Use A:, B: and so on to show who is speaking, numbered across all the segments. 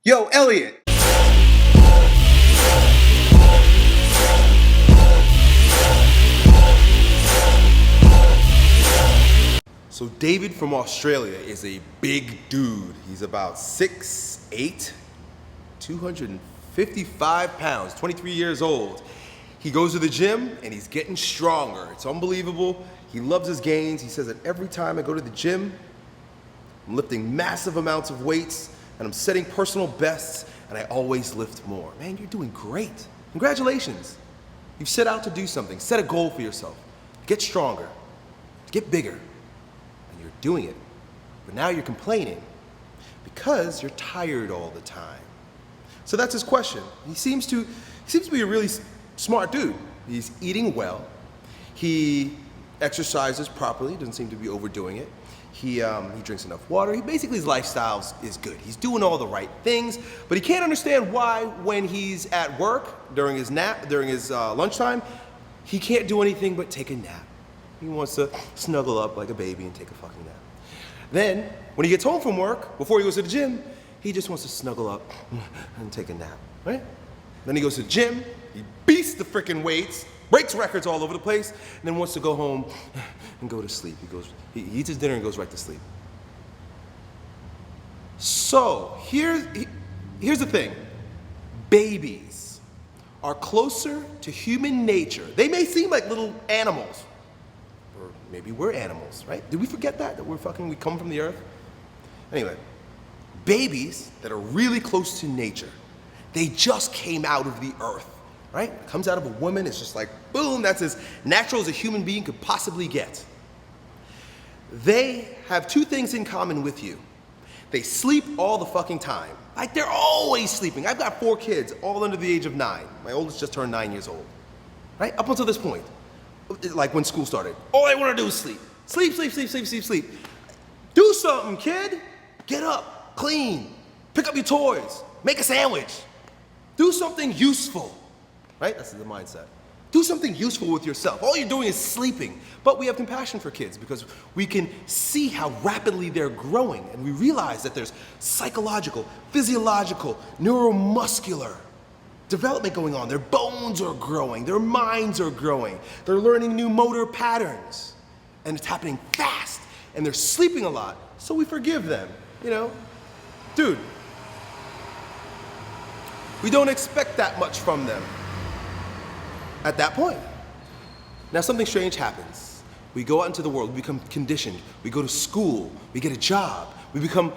A: Yo, Elliot! So David from Australia is a big dude. He's about 6'8", 255 pounds, 23 years old. He goes to the gym and he's getting stronger. It's unbelievable. He loves his gains. He says that every time I go to the gym, I'm lifting massive amounts of weights and I'm setting personal bests and I always lift more. Man, you're doing great. Congratulations. You've set out to do something. Set a goal for yourself. Get stronger. Get bigger. And you're doing it. But now you're complaining because you're tired all the time. So that's his question. He seems to be a really smart dude. He's eating well. He exercises properly. Doesn't seem to be overdoing it. He drinks enough water. Basically, his lifestyle is good. He's doing all the right things, but he can't understand why when he's at work, during his lunchtime, he can't do anything but take a nap. He wants to snuggle up like a baby and take a fucking nap. Then, when he gets home from work, before he goes to the gym, he just wants to snuggle up and take a nap, right? Then he goes to the gym, he beats the frickin' weights, breaks records all over the place, and then wants to go home and go to sleep. He eats his dinner and goes right to sleep. So, here's the thing. Babies are closer to human nature. They may seem like little animals, or maybe we're animals, right? Did we forget that we come from the earth? Anyway, babies that are really close to nature, they just came out of the earth. Right? It comes out of a woman, it's just like, boom, that's as natural as a human being could possibly get. They have two things in common with you. They sleep all the fucking time. Like, they're always sleeping. I've got 4 kids, all under the age of 9. My oldest just turned 9 years old. Right? Up until this point, like when school started, all I want to do is sleep. Sleep, sleep, sleep, sleep, sleep, sleep. Do something, kid. Get up, clean, pick up your toys, make a sandwich. Do something useful. Right? That's the mindset. Do something useful with yourself. All you're doing is sleeping. But we have compassion for kids because we can see how rapidly they're growing, and we realize that there's psychological, physiological, neuromuscular development going on. Their bones are growing, their minds are growing, they're learning new motor patterns, and it's happening fast, and they're sleeping a lot, so we forgive them, you know? Dude, we don't expect that much from them at that point. Now something strange happens. We go out into the world, we become conditioned, we go to school, we get a job, we become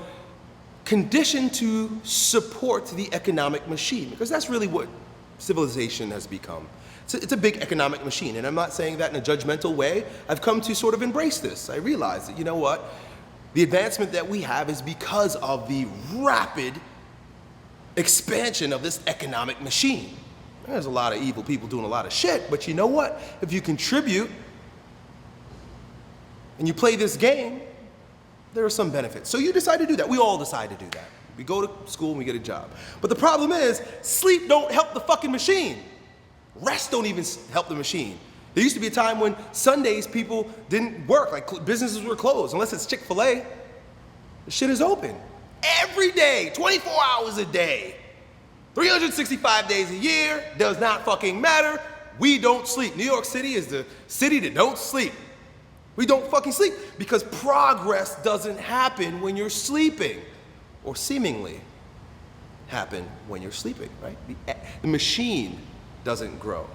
A: conditioned to support the economic machine, because that's really what civilization has become. It's a big economic machine, and I'm not saying that in a judgmental way. I've come to sort of embrace this. I realize that, you know what, the advancement that we have is because of the rapid expansion of this economic machine. There's a lot of evil people doing a lot of shit, but you know what? If you contribute and you play this game, there are some benefits. So you decide to do that. We all decide to do that. We go to school and we get a job. But the problem is, sleep don't help the fucking machine. Rest don't even help the machine. There used to be a time when Sundays people didn't work, like businesses were closed, unless it's Chick-fil-A. The shit is open. Every day, 24 hours a day. 365 days a year, does not fucking matter. We don't sleep. New York City is the city that don't sleep. We don't fucking sleep because progress doesn't happen when you're sleeping, or seemingly happen when you're sleeping, right? The machine doesn't grow,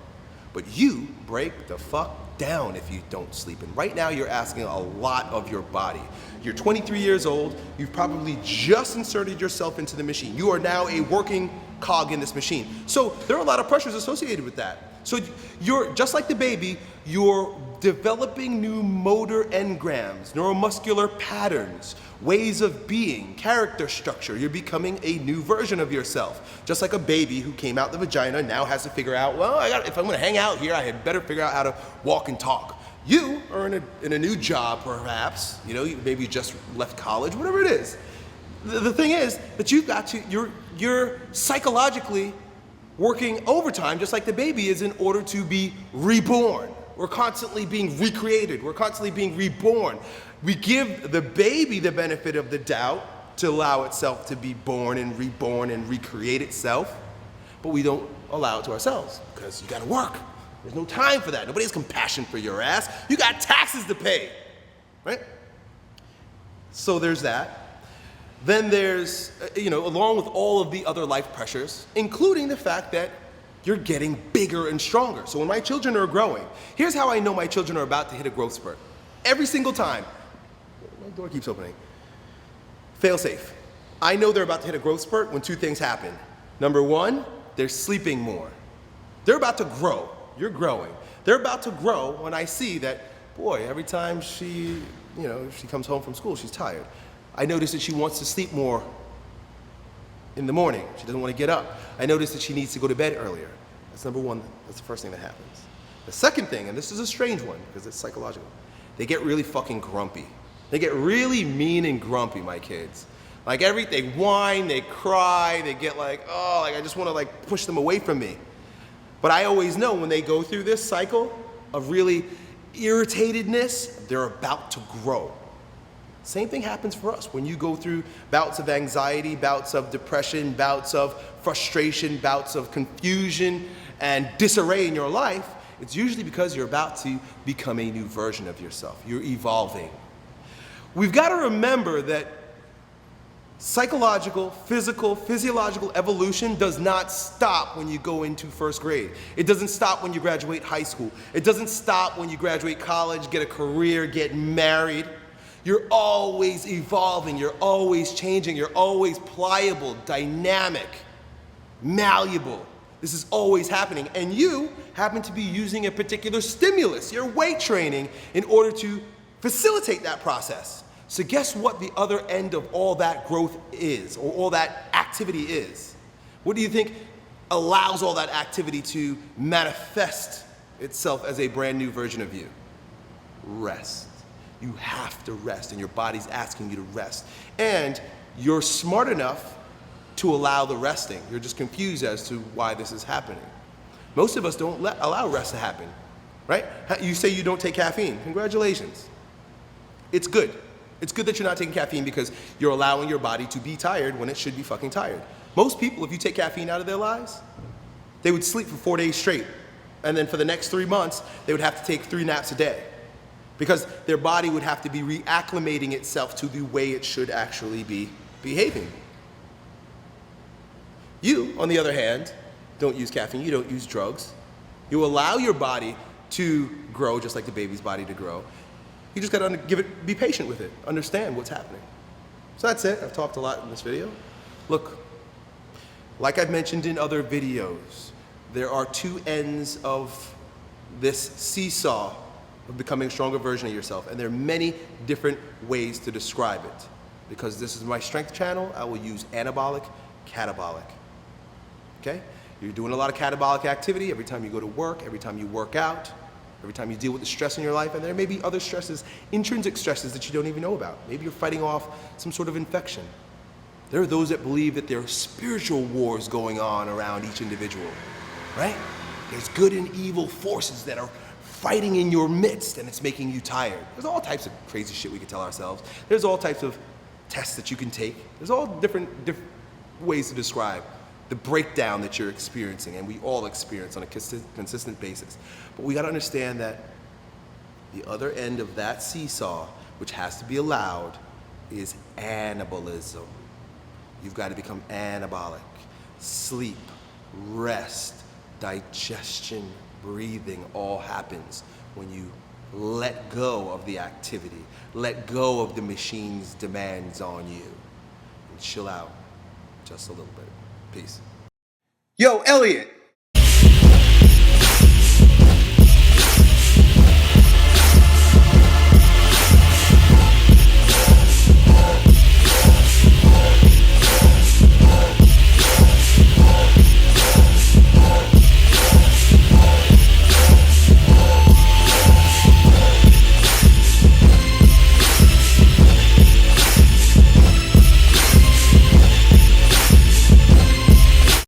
A: but you break the fuck down if you don't sleep. And right now you're asking a lot of your body. You're 23 years old, you've probably just inserted yourself into the machine. You are now a working cog in this machine. So there are a lot of pressures associated with that. So you're, just like the baby, you're developing new motor engrams, neuromuscular patterns, ways of being, character structure. You're becoming a new version of yourself. Just like a baby who came out the vagina now has to figure out, well, if I'm gonna hang out here, I had better figure out how to walk and talk. You are in a new job, perhaps. You know, maybe you just left college, whatever it is. The thing is that you've got to, you're psychologically working overtime, just like the baby is, in order to be reborn. We're constantly being recreated. We're constantly being reborn. We give the baby the benefit of the doubt to allow itself to be born and reborn and recreate itself, but we don't allow it to ourselves because you gotta work. There's no time for that. Nobody has compassion for your ass. You got taxes to pay, right? So there's that. Then there's, along with all of the other life pressures, including the fact that you're getting bigger and stronger. So when my children are growing, here's how I know my children are about to hit a growth spurt. Every single time. My door keeps opening. Fail safe. I know they're about to hit a growth spurt when two things happen. Number one, they're sleeping more. They're about to grow. You're growing. They're about to grow when I see that, boy, every time she comes home from school, she's tired. I notice that she wants to sleep more in the morning. She doesn't want to get up. I notice that she needs to go to bed earlier. That's number one. That's the first thing that happens. The second thing, and this is a strange one because it's psychological, they get really fucking grumpy. They get really mean and grumpy, my kids. Like they whine, they cry, they get I just want to push them away from me. But I always know when they go through this cycle of really irritatedness, they're about to grow. Same thing happens for us. When you go through bouts of anxiety, bouts of depression, bouts of frustration, bouts of confusion and disarray in your life, it's usually because you're about to become a new version of yourself. You're evolving. We've got to remember that psychological, physical, physiological evolution does not stop when you go into first grade. It doesn't stop when you graduate high school. It doesn't stop when you graduate college, get a career, get married. You're always evolving, you're always changing, you're always pliable, dynamic, malleable. This is always happening, and you happen to be using a particular stimulus, your weight training, in order to facilitate that process. So guess what the other end of all that growth is, or all that activity is? What do you think allows all that activity to manifest itself as a brand new version of you? Rest. You have to rest, and your body's asking you to rest. And you're smart enough to allow the resting. You're just confused as to why this is happening. Most of us don't allow rest to happen, right? You say you don't take caffeine. Congratulations. It's good. It's good that you're not taking caffeine because you're allowing your body to be tired when it should be fucking tired. Most people, if you take caffeine out of their lives, they would sleep for 4 days straight. And then for the next 3 months, they would have to take 3 naps a day because their body would have to be reacclimating itself to the way it should actually be behaving. You, on the other hand, don't use caffeine, you don't use drugs. You allow your body to grow just like the baby's body to grow. You just gotta be patient with it, understand what's happening. So that's it, I've talked a lot in this video. Look, like I've mentioned in other videos, there are 2 ends of this seesaw of becoming a stronger version of yourself, and there are many different ways to describe it. Because this is my strength channel, I will use anabolic, catabolic. Okay? You're doing a lot of catabolic activity every time you go to work, every time you work out, every time you deal with the stress in your life, and there may be other stresses, intrinsic stresses that you don't even know about. Maybe you're fighting off some sort of infection. There are those that believe that there are spiritual wars going on around each individual, right? There's good and evil forces that are fighting in your midst, and it's making you tired. There's all types of crazy shit we can tell ourselves. There's all types of tests that you can take. There's all different ways to describe the breakdown that you're experiencing, and we all experience on a consistent basis. But we gotta understand that the other end of that seesaw, which has to be allowed, is anabolism. You've got to become anabolic. Sleep, rest, digestion, breathing all happens when you let go of the activity, let go of the machine's demands on you, and chill out just a little bit. Peace. Yo, Elliot,